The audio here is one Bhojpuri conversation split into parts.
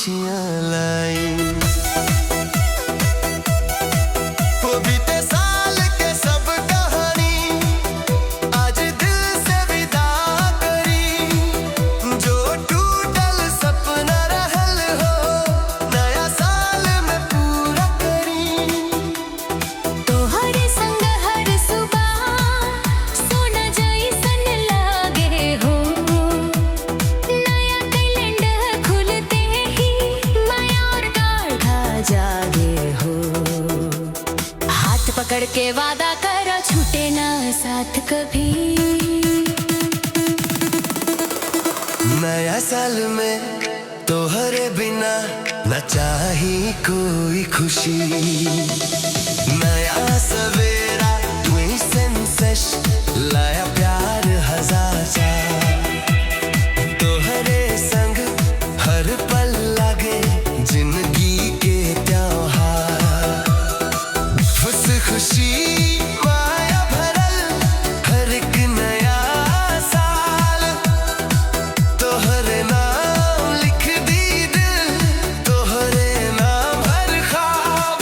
खुशियाँ लाई। वो बीते साल के सब कहानी आज दिल से विदा करी, जो टूटल सपना रहल हो नया साल में पूरा करी। तोहरे संग हर सुबह सोना जैसन लागे हो, नया कैलेंडर खुलते ही माया और गाढ़ा जागे हो। हाथ पकड़ के वादा करो छूटे ना साथ कभी। नया साल में तोहरे बिना न चाही कोई खुशी। नया सवेरा तुई सेंसेश लाया प्यार हजार सा। तोहरे संग हर पल लागे जिंदगी के त्योहार। खुश खुशी माया भरल हर एक नया साल। तोहरे नाम लिख दी दिल, तोहरे नाम हर ख्वाब।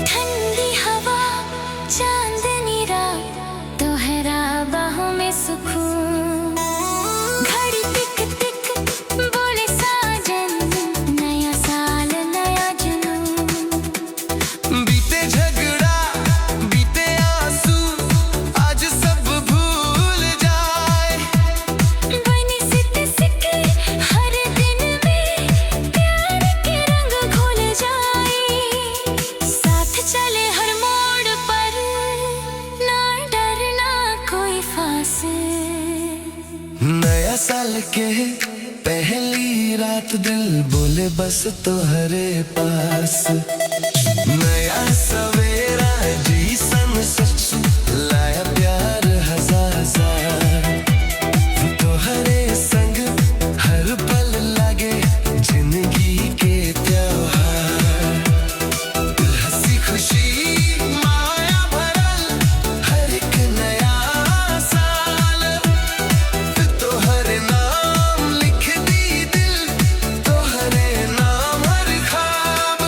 ठंडी हवा चांदनी रात तोहरा बाहों में सुकून। घड़ी टिक टिक बोले साजन नया साल नया जुनून। बीते झगड़ा बीते आंसू आज सब भूल जाए। बनी सित सिके हर दिन में प्यार के रंग घुल जाए। साथ चले हर मोड़ पर ना डर ना कोई फांसे। नया साल के पहली रात दिल बोले बस तोहरे पास। नया सवेरा जी सनसेट लाया प्यार हजार साल। तोहरे संग हर पल लागे जिंदगी के त्योहार। हंसी खुशी माया भरल हर एक नया साल। तोहरे नाम लिख दी दिल, तोहरे नाम हर ख्वाब।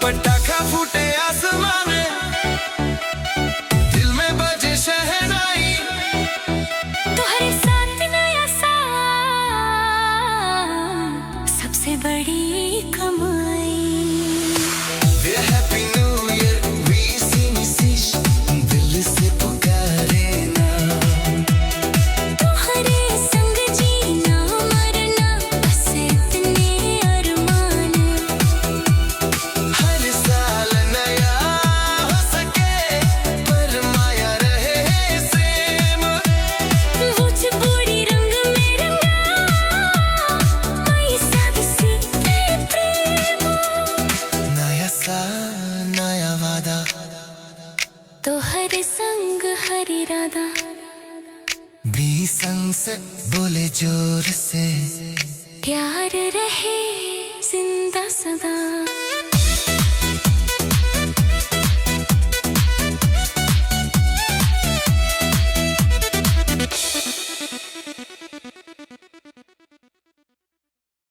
पटाखा फूटे आसमां में, दिल में बजे शहनाई। तोहरे साथ नया साल सबसे बड़ी कमाई। हैप्पी न्यू ईयर विश दिल से पुकारे ना। तोहरे संग जीना मरना बस इतने अरमान। हर साल नया हो सके पर माया रहे सेम। मुझ पूरी रंग में रंगा मैं सब सीखे प्रेम। नया साल नया वादा, तोहरे संग हर इरादा। भी संग से बोले जोर से। प्यार रहे जिंदा सदा।